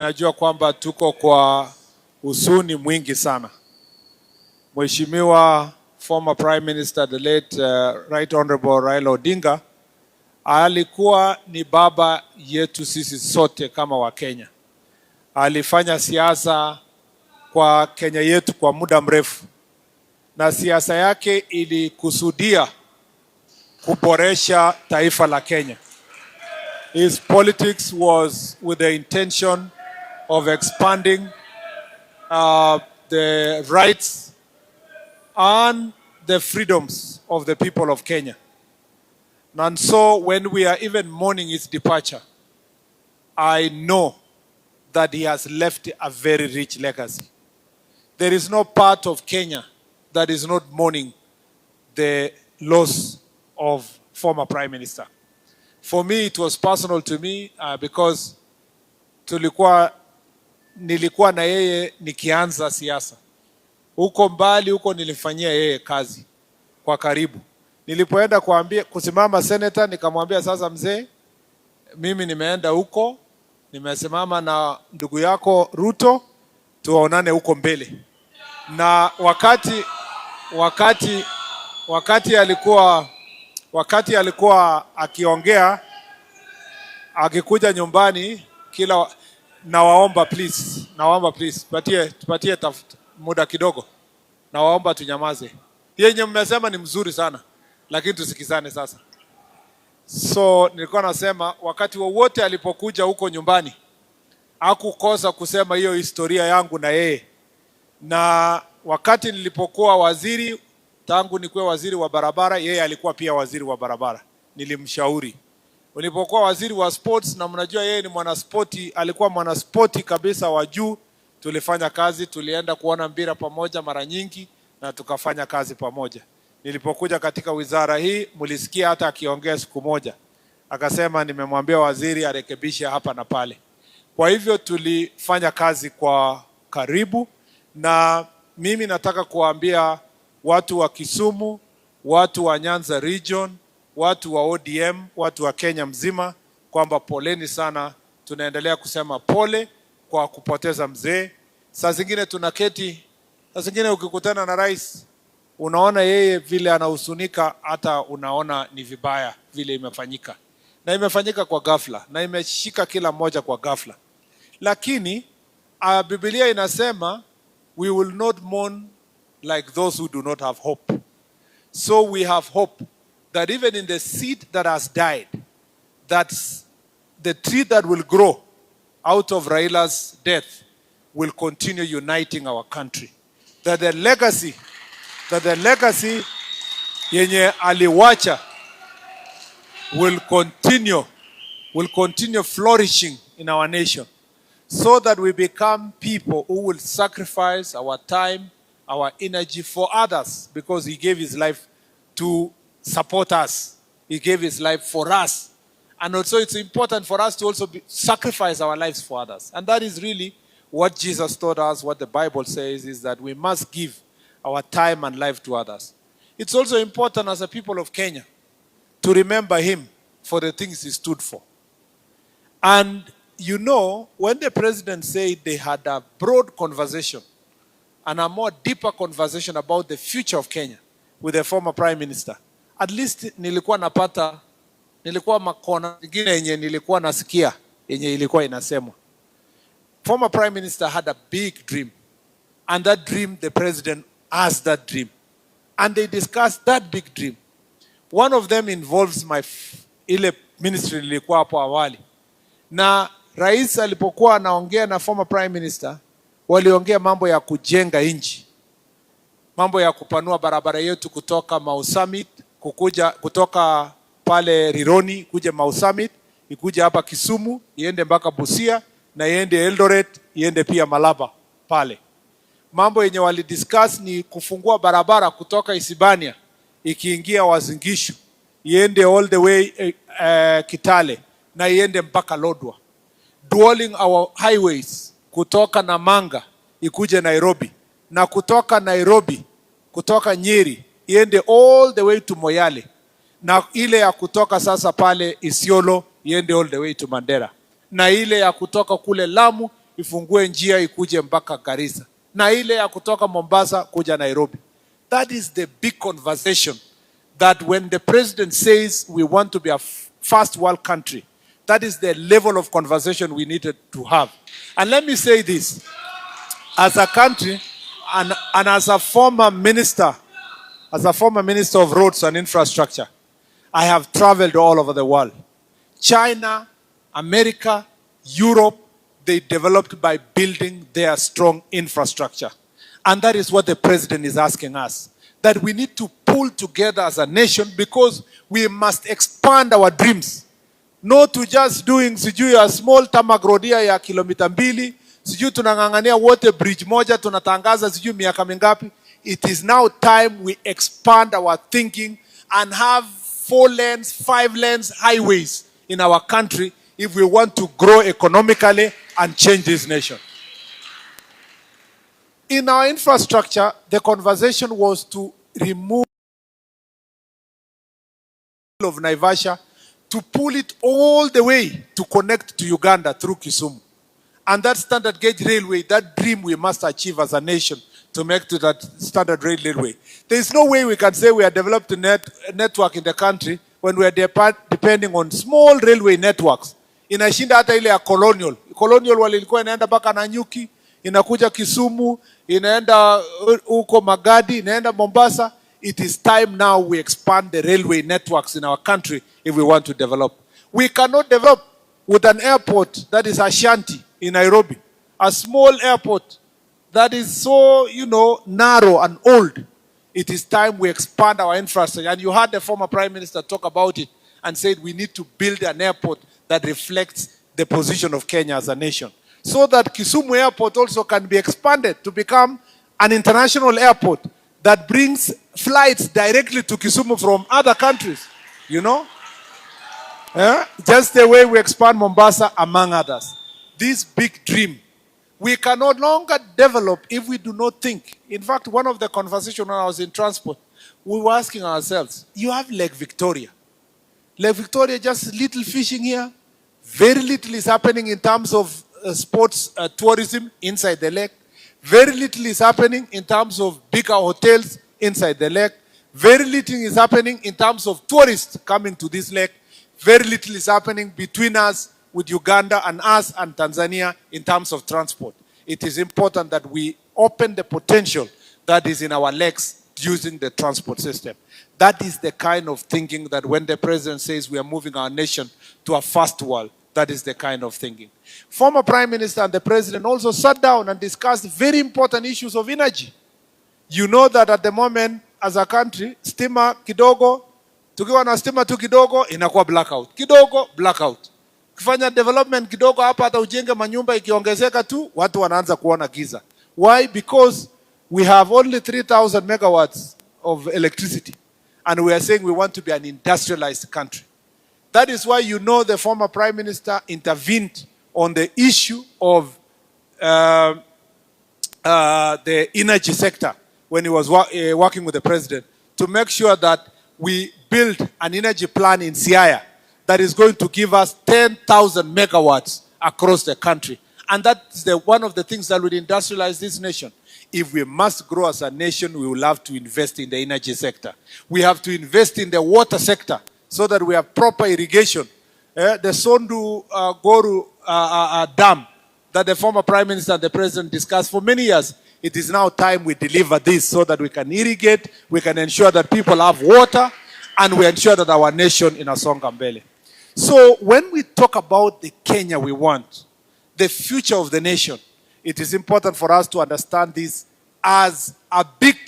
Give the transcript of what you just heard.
Najua kwamba tuko kwa huzuni mwingi sana. Mheshimiwa former Prime Minister the late Right Honorable Raila Odinga alikuwa ni baba yetu sisi sote kama Wakenya. Alifanya siasa kwa Kenya yetu kwa muda mrefu, na siasa yake ilikusudia kuboresha taifa la Kenya. His politics was with the intention of expanding the rights and the freedoms of the people of Kenya. And so when we are even mourning his departure, I know that he has left a very rich legacy. There is no part of Kenya that is not mourning the loss of former Prime Minister. For me, it was personal to me because nilikuwa na yeye nikianza siasa. Huko mbali huko nilifanyia yeye kazi kwa karibu. Nilipoenda kusimama senator, nikamwambia sasa mzee, mimi nimeenda huko, nimesimama na ndugu yako Ruto, tuonane huko mbele. Na wakati alikuwa akiongea, akikuja nyumbani nawaomba please, tupatie muda kidogo. Nawaomba tunyamaze. Yenye mmesema ni mzuri sana, lakini tusikizane sasa. So nilikuwa nasema wakati wowote alipokuja huko nyumbani, hakukosa kusema hiyo historia yangu na yeye. Na wakati nilipokuwa waziri, tangu nikuwe waziri wa barabara, yeye alikuwa pia waziri wa barabara. Nilimshauri. Nilipokuwa waziri wa sports, na mnajua yeye ni mwanaspoti, alikuwa mwanaspoti kabisa wa juu. Tulifanya kazi, tulienda kuona mpira pamoja mara nyingi na tukafanya kazi pamoja. Nilipokuja katika wizara hii, mlisikia hata akiongea siku moja, akasema nimemwambia waziri arekebishe hapa na pale. Kwa hivyo tulifanya kazi kwa karibu, na mimi nataka kuambia watu wa Kisumu, watu wa Nyanza region, watu wa ODM, watu wa Kenya mzima kwamba poleni sana. Tunaendelea kusema pole kwa kupoteza mzee. Saa zingine tunaketi, saa zingine ukikutana na rais, unaona yeye vile anahusunika, hata unaona ni vibaya vile imefanyika. Na imefanyika kwa ghafla, na imeshika kila mmoja kwa ghafla. Lakini Biblia inasema we will not mourn like those who do not have hope. So we have hope that even in the seed that has died, that's the tree that will grow out of Raila's death will continue uniting our country. That the legacy yenye aliwacha will continue flourishing in our nation, so that we become people who will sacrifice our time, our energy for others, because he gave his life to support us. He gave his life for us. And also it's important for us to also sacrifice our lives for others. And that is really what Jesus taught us, what the Bible says, is that we must give our time and life to others. It's also important as a people of Kenya to remember him for the things he stood for. And you know, when the president said they had a broad conversation and a more deeper conversation about the future of Kenya with the former prime minister, at least nilikuwa makona ingine yenye nilikuwa nasikia yenye ilikuwa inasemwa. Former prime minister had a big dream, and that dream, the president has that dream, and they discussed that big dream. One of them involves ile ministry nilikuwa hapo awali, na rais alipokuwa anaongea na former prime minister, waliongea mambo ya kujenga nchi, mambo ya kupanua barabara yetu kutoka Mau Summit, kutoka pale Rironi kuja Mau Summit, ikuja hapa Kisumu, iende mpaka Busia, na iende Eldoret, iende pia Malaba pale. Mambo yenye walidiscuss ni kufungua barabara kutoka Isibania ikiingia Uasin Gishu, iende all the way Kitale, na iende mpaka Lodwar. Dualing our highways kutoka Namanga ikuje Nairobi, na kutoka Nairobi, kutoka Nyeri, iende all the way to Moyale, na ile ya kutoka sasa pale Isiolo iende all the way to Mandera, na ile ya kutoka kule Lamu ifungue njia ikuje mpaka Garissa, na ile ya kutoka Mombasa kuja Nairobi. That is the big conversation that when the president says we want to be a first world country, that is the level of conversation we needed to have. And let me say this, as a country and as a former minister of roads and infrastructure, I have traveled all over the world. China, America, Europe, they developed by building their strong infrastructure. And that is what the president is asking us, that we need to pull together as a nation because we must expand our dreams. Not to just doing a small tarmac road ya kilomita 2, tunangangania water bridge moja, tunatangaza miaka mingapi. It is now time we expand our thinking and have 4 lanes, 5 lanes highways in our country if we want to grow economically and change this nation. In our infrastructure, the conversation was to remove of Naivasha, to pull it all the way to connect to Uganda through Kisumu. And that standard gauge railway, that dream we must achieve as a nation to make to that standard railway. There is no way we can say we have developed a network in the country when we are depending on small railway networks. Inashinda hata ile ya colonial. Colonial walilikuwa inaenda mpaka Nanyuki, inakuja Kisumu, inaenda huko Magadi, inaenda Mombasa. It is time now we expand the railway networks in our country if we want to develop. We cannot develop with an airport that is Ashanti in Nairobi, a small airport that is so, narrow and old. It is time we expand our infrastructure. And you heard the former Prime Minister talk about it and said we need to build an airport that reflects the position of Kenya as a nation, so that Kisumu Airport also can be expanded to become an international airport that brings flights directly to Kisumu from other countries, just the way we expand Mombasa, among others. This big dream, we can no longer develop if we do not think. In fact, one of the conversations when I was in transport, we were asking ourselves, you have Lake Victoria. Lake Victoria, just little fishing here. Very little is happening in terms of sports tourism inside the lake. Very little is happening in terms of bigger hotels inside the lake. Very little is happening in terms of tourists coming to this lake. Very little is happening between us with Uganda and us and Tanzania in terms of transport. It is important that we open the potential that is in our lakes using the transport system. That is the kind of thinking that when the president says we are moving our nation to a first world, that is the kind of thinking. Former Prime Minister and the President also sat down and discussed very important issues of energy. You know that at the moment, as a country, stima kidogo, tukiwa na stima tu kidogo, inakuwa blackout. Kidogo, blackout. Kufanya development kidogo hapa hata ujenge manyumba ikiongezeka tu, watu wanaanza kuona giza. Why? Because we have only 3,000 megawatts of electricity. And we are saying we want to be an industrialized country. That is why the former Prime Minister intervened on the issue of the energy sector when he was working with the president to make sure that we build an energy plan in Siaya that is going to give us 10,000 megawatts across the country. And that's one of the things that will industrialize this nation. If we must grow as a nation, we will have to invest in the energy sector. We have to invest in the water sector so that we have proper irrigation. The Sondu Goru Dam that the former Prime Minister and the President discussed for many years, it is now time we deliver this so that we can irrigate, we can ensure that people have water, and we ensure that our nation in Asonga Mbele. So when we talk about the Kenya we want, the future of the nation, it is important for us to understand this as a big